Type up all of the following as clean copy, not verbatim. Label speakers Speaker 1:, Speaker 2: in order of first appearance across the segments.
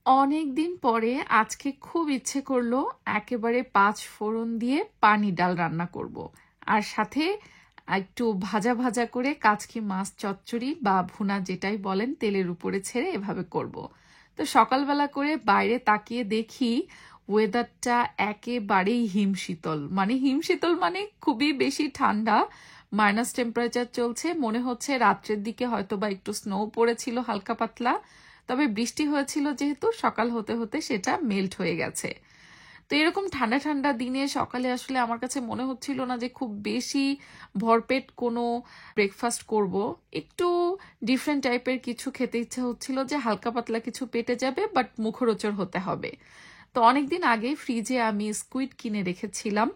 Speaker 1: অনেকদিন পরে আজকে খুব ইচ্ছে করলো একেবারে 5 ফোড়ন দিয়ে পানি ডাল রান্না করব। আর সাথে একটু ভাজা ভাজা করে কাচকি মাছ চচ্চড়ি বা ভুনা যেটাই বলেন তেলের উপরে ছেড়ে এভাবে করব। তো সকালবেলা করে বাইরে তাকিয়ে দেখি ওয়েদারটা একেবারেই হিমশীতল, মানে হিমশীতল মানে খুবই বেশি ঠান্ডা, মাইনাস টেম্পারেচার চলছে। মনে হচ্ছে রাত্রের দিকে হয়তো বা একটু স্নো পড়েছিল হালকা পাতলা, তবে বৃষ্টি হয়েছিল যেহেতু সকাল হতে হতে সেটা মেল্ট হয়ে গেছে। তো এরকম ঠান্ডা ঠান্ডা দিনে সকালে আসলে আমার কাছে মনে হচ্ছিল না যে খুব বেশি ভরপেট কোনো ব্রেকফাস্ট করব। একটু ডিফারেন্ট টাইপের কিছু খেতে ইচ্ছা হচ্ছিল, যে হালকা পাতলা কিছু পেটে যাবে বাট মুখরোচর হতে হবে। তো অনেকদিন আগে ফ্রিজে আমি স্কুইড কিনে রেখেছিলাম,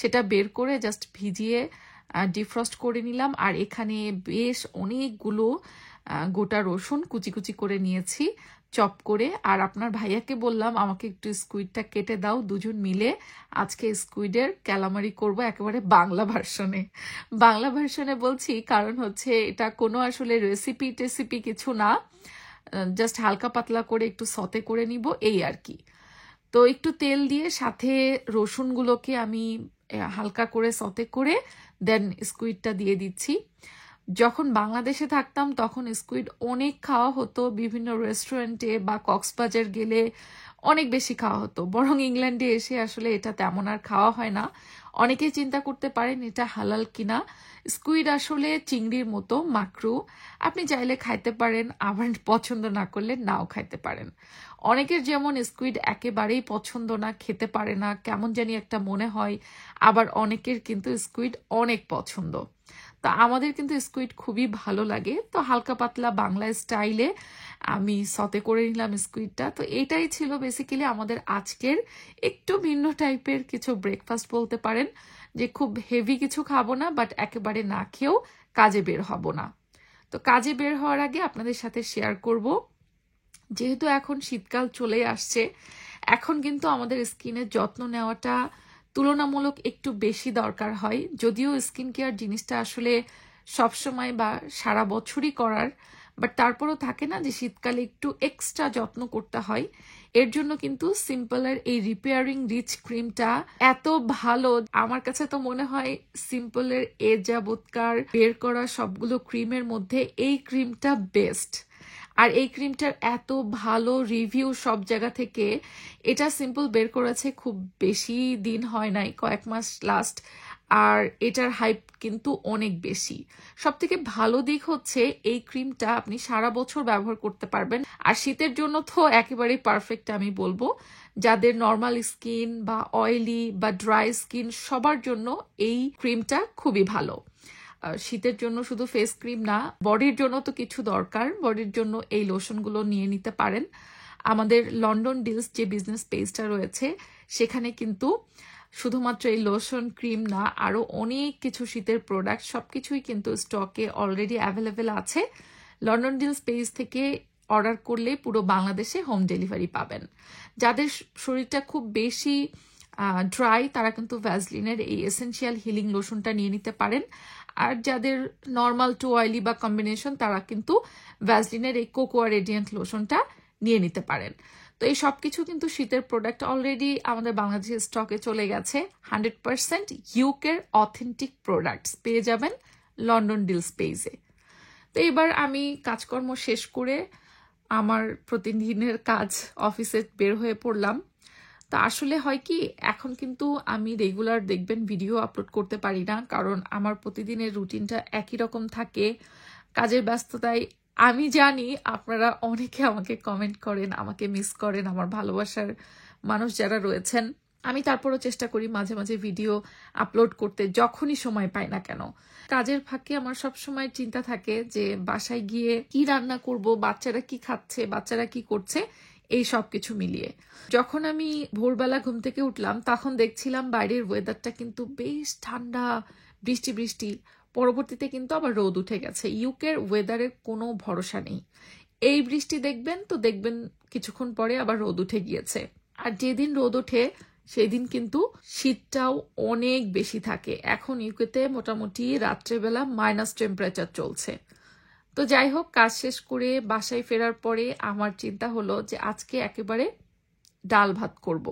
Speaker 1: সেটা বের করে জাস্ট ভিজিয়ে ডিফ্রস্ট করে নিলাম। আর এখানে বেশ অনেকগুলো গোটা রসুন কুচি কুচি করে নিয়েছি চপ করে। আর আপনার ভাইয়াকে বললাম আমাকে একটু স্কুইডটা কেটে দাও, দুজন মিলে আজকে স্কুইডের ক্যালামারি করব একেবারে বাংলা ভার্সনে। বাংলা ভার্সনে বলছি কারণ হচ্ছে এটা কোনো আসলে রেসিপি টেসিপি কিছু না, জাস্ট হালকা পাতলা করে একটু সতে করে নিব এই আর কি। তো একটু তেল দিয়ে সাথে রসুনগুলোকে আমি হালকা করে সতে করে দেন স্কুইডটা দিয়ে দিচ্ছি। যখন বাংলাদেশে থাকতাম তখন স্কুইড অনেক খাওয়া হতো, বিভিন্ন রেস্টুরেন্টে বা কক্সবাজার গেলে অনেক বেশি খাওয়া হতো। বরং ইংল্যান্ডে এসে আসলে এটা তেমন আর খাওয়া হয় না। অনেকেই চিন্তা করতে পারেন এটা হালাল কিনা। স্কুইড আসলে চিংড়ির মতো মাকরু, আপনি চাইলে খাইতে পারেন, আবার পছন্দ না করলে নাও খাইতে পারেন। অনেকের যেমন স্কুইড একেবারেই পছন্দ না, খেতে পারে না, কেমন জানি একটা মনে হয়। আবার অনেকের কিন্তু স্কুইড অনেক পছন্দ। তো আমাদের কিন্তু স্কুইড খুবই ভালো লাগে। তো হালকা পাতলা বাংলা স্টাইলে আমি সতে করে নিলাম স্কুইডটা। তো এটাই ছিল বেসিক্যালি আমাদের আজকের একটু ভিন্ন টাইপের কিছু ব্রেকফাস্ট বলতে পারেন, যে খুব হেভি কিছু খাবো না বাট একেবারে না খেয়েও কাজে বের হব না। তো কাজে বের হওয়ার আগে আপনাদের সাথে শেয়ার করব, যেহেতু এখন শীতকাল চলে আসছে, এখন কিন্তু আমাদের স্কিনের যত্ন নেওয়াটা তুলনামূলক একটু বেশি দরকার হয়। যদিও স্কিন কেয়ার জিনিসটা আসলে সবসময় বা সারা বছরই করার, বাট তারপরও থাকে না যে শীতকালে একটু এক্সট্রা যত্ন করতে হয়। এর জন্য কিন্তু সিম্পলের এই রিপেয়ারিং রিচ ক্রিমটা এত ভালো, আমার কাছে তো মনে হয় সিম্পলের এ যাবৎকার বের করা সবগুলো ক্রিমের মধ্যে এই ক্রিমটা বেস্ট। আর এই ক্রিমটার এত ভালো রিভিউ সব জায়গা থেকে। এটা সিম্পল বের করেছে খুব বেশি দিন হয় নাই, কয়েক মাস লাস্ট। আর এটার হাইপ কিন্তু অনেক বেশি। সব থেকে ভালো দিক হচ্ছে এই ক্রিমটা আপনি সারা বছর ব্যবহার করতে পারবেন। আর শীতের জন্য তো একেবারেই পারফেক্ট আমি বলবো। যাদের নর্মাল স্কিন বা অয়েলি বা ড্রাই স্কিন সবার জন্য এই ক্রিমটা খুবই ভালো। শীতের জন্য শুধু ফেস ক্রিম না, বডির জন্য তো কিছু দরকার, বডির জন্য এই লোশনগুলো নিয়ে নিতে পারেন। আমাদের লন্ডন ডিলস যে বিজনেস পেজটা রয়েছে সেখানে কিন্তু শুধুমাত্র এই লোশন ক্রিম না, আরো অনেক কিছু শীতের প্রোডাক্ট সবকিছুই কিন্তু স্টকে অলরেডি অ্যাভেলেবেল আছে। লন্ডন ডিলস পেজ থেকে অর্ডার করলে পুরো বাংলাদেশে হোম ডেলিভারি পাবেন। যাদের শরীরটা খুব বেশি ড্রাই তারা কিন্তু ভ্যাসলিনের এই এসেনশিয়াল হিলিং লোশনটা নিয়ে নিতে পারেন। আর যাদের নর্মাল টু অয়েলি বা কম্বিনেশন তারা কিন্তু ভ্যাসলিনের এই কোকোয়া রেডিয়েন্ট লোশনটা নিয়ে নিতে পারেন। তো এই সব কিছু কিন্তু শীতের প্রোডাক্ট অলরেডি আমাদের বাংলাদেশের স্টকে চলে গেছে। 100% ইউকের অথেন্টিক প্রোডাক্টস পেয়ে যাবেন লন্ডন ডিলস পেজে। তো এবার আমি কাজকর্ম শেষ করে আমার প্রতিদিনের কাজ অফিসে বের হয়ে পড়লাম। তো আসলে হয় কি, এখন কিন্তু আমি রেগুলার দেখবেন ভিডিও আপলোড করতে পারি না, কারণ আমার প্রতিদিনের রুটিনটা একই রকম থাকে কাজের ব্যস্ততায়। আমি জানি আপনারা অনেকে আমাকে কমেন্ট করেন, আমাকে মিস করেন, আমার ভালোবাসার মানুষ যারা রয়েছেন। আমি তারপরও চেষ্টা করি মাঝে মাঝে ভিডিও আপলোড করতে যখনই সময় পাই না কেন। কাজের ফাঁকে আমার সব সময় চিন্তা থাকে যে বাসায় গিয়ে কি রান্না করব, বাচ্চারা কি খাচ্ছে, বাচ্চারা কি করছে, এই সব কিছু মিলিয়ে। যখন আমি ভোরবেলা ঘুম থেকে উঠলাম তখন দেখছিলাম বাইরের ওয়েদারটা কিন্তু বেশ ঠান্ডা, বৃষ্টি বৃষ্টি। পরবর্তীতে কিন্তু আবার রোদ উঠে গেছে। ইউকের ওয়েদারের কোনো ভরসা নেই, এই বৃষ্টি দেখবেন তো দেখবেন কিছুক্ষণ পরে আবার রোদ উঠে গিয়েছে। আর যেদিন রোদ ওঠে সেই দিন কিন্তু শীতটাও অনেক বেশি থাকে। এখন ইউকেতে মোটামুটি রাত্রেবেলা মাইনাস টেম্পারেচার চলছে। তো যাই হোক, কাজ শেষ করে বাসায় ফেরার পরে আমার চিন্তা হলো যে আজকে একেবারে ডাল ভাত করব।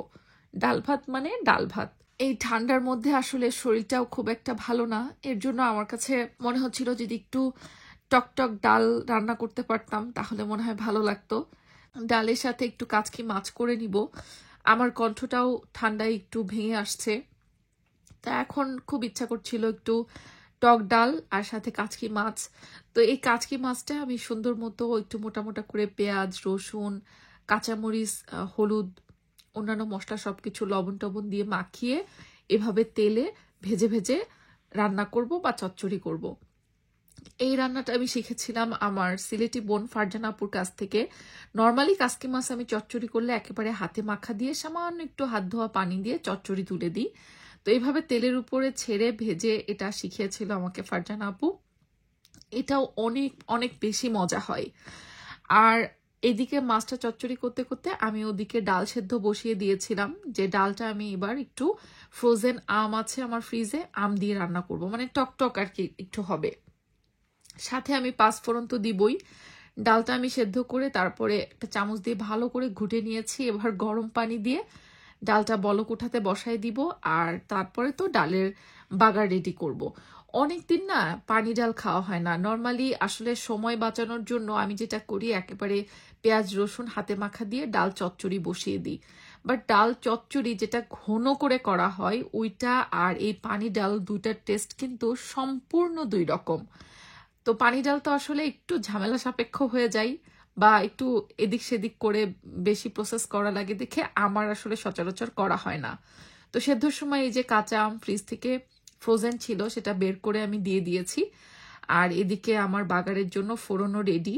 Speaker 1: ডাল ভাত মানে ডাল ভাত। এই ঠান্ডার মধ্যে আসলে শরীরটাও খুব একটা ভালো না, এর জন্য আমার কাছে মনে হচ্ছিল যদি একটু টকটক ডাল রান্না করতে পারতাম তাহলে মনে হয় ভালো লাগতো। ডালের সাথে একটু কাচকি মাছ করে নিব। আমার কণ্ঠটাও ঠান্ডায় একটু ভেঙে আসছে, তা এখন খুব ইচ্ছা করছিল একটু টক ডাল আর সাথে কাচকি মাছ। তো এই কাচকি মাছটা আমি সুন্দর মতো একটু মোটা মোটা করে পেঁয়াজ, রসুন, কাঁচামরিচ, হলুদ, অন্যান্য মশলা সবকিছু লবণ টবণ দিয়ে মাখিয়ে এভাবে তেলে ভেজে ভেজে রান্না করব বা চচ্চড়ি করব। এই রান্নাটা আমি শিখেছিলাম আমার সিলেটি বোন ফারজানা আপুর কাছ থেকে। নর্মালি কাসকি মাছ আমি চচ্চড়ি করলে একেবারে হাতে মাখা দিয়ে সামান্য একটু হাত ধোয়া পানি দিয়ে চচ্চড়ি তুলে দিই। তো এইভাবে তেলের উপরে ছেড়ে ভেজে এটা শিখিয়েছিল আমাকে ফারজানা আপু। এটাও অনেক অনেক বেশি মজা হয়। আর এদিকে মাছটা চচ্চড়ি করতে করতে আমি ওদিকে ডাল সেদ্ধ বসিয়ে দিয়েছিলাম, যে ডালটা আমি এবার একটু ফ্রোজেন আম আছে আমার ফ্রিজে, আম দিয়ে রান্না করব, মানে টকটক আর কি একটু হবে। সাথে আমি পাঁচফোড়ন তো দিবই। ডালটা আমি সেদ্ধ করে তারপরে একটা চামচ দিয়ে ভালো করে ঘুটে নিয়েছি। এবার গরম পানি দিয়ে ডালটা বলক উঠাতে বসায় দিব, আর তারপরে তো ডালের বাগার রেডি করব। অনেকদিন না পানি ডাল খাওয়া হয় না। নর্মালি আসলে সময় বাঁচানোর জন্য আমি যেটা করি, একেবারে পেঁয়াজ রসুন হাতে মাখা দিয়ে ডাল চচ্চড়ি বসিয়ে দিই। বাট ডাল চচ্চড়ি যেটা ঘন করে করা হয় ওইটা আর এই পানি ডাল দুইটার টেস্ট কিন্তু সম্পূর্ণ দুই রকম। তো পানি ডাল তো আসলে একটু ঝামেলা সাপেক্ষ হয়ে যায় বা একটু এদিক সেদিক করে বেশি প্রসেস করা লাগে দেখে আমার আসলে সচরাচর করা হয় না। তো সেদ্ধর সময় এই যে কাঁচা আম ফ্রিজ থেকে ফ্রোজেন ছিল সেটা বের করে আমি দিয়ে দিয়েছি। আর এদিকে আমার বাগারের জন্য ফোড়নও রেডি।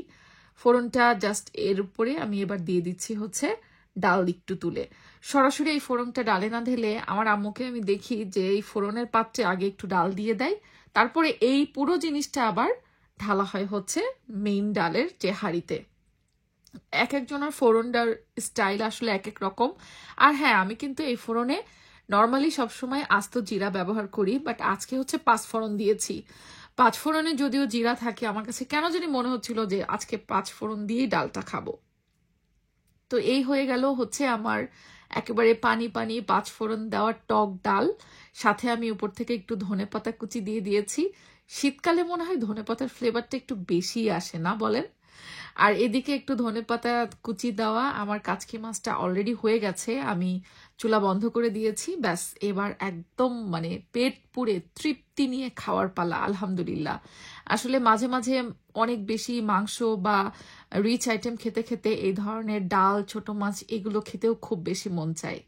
Speaker 1: ফোড়নটা জাস্ট এর উপরে আমি এবার দিয়ে দিচ্ছি হচ্ছে ডাল একটু তুলে। সরাসরি এই ফোড়নটা ডালে না ঢেলে আমার আম্মুকে আমি দেখি যে এই ফোড়নের পাত্রে আগে একটু ডাল দিয়ে দেয়, তারপরে এই পুরো জিনিসটা আবার ঢালা হয় হচ্ছে মেইন ডালের যে হাঁড়িতে। এক একজনের ফোড়নটার স্টাইল আসলে এক এক রকম। আর হ্যাঁ, আমি কিন্তু এই ফোড়নে নর্মালি সবসময় আস্ত জিরা ব্যবহার করি, বাট আজকে হচ্ছে পাঁচফোড়ন দিয়েছি। পাঁচফোড়নে যদিও জিরা থাকে, আমার কাছে কেন জানি মনে হচ্ছিল যে আজকে পাঁচফোড়ন দিয়েই ডালটা খাবো। তো এই হয়ে গেল হচ্ছে আমার একেবারে পানি পানি পাঁচফোড়ন দেওয়া টক ডাল। সাথে আমি উপর থেকে একটু ধনেপাতা কুচি দিয়ে দিয়েছি। শীতকালে মনে হয় ধনেপাতার ফ্লেভারটা একটু বেশি আসে না বলেন? আর এদিকে একটু ধনেপাতা কুচি দেওয়া আমার কাচকি মাছটা অলরেডি হয়ে গেছে, আমি চুলা বন্ধ করে দিয়েছি। ব্যাস এবার একদম মানে পেট পুরে তৃপ্তি নিয়ে খাওয়ার পালা। আলহামদুলিল্লাহ। আসলে মাঝে মাঝে অনেক বেশি মাংস বা রিচ আইটেম খেতে খেতে এই ধরনের ডাল, ছোট মাছ এগুলো খেতেও খুব বেশি মন চায়।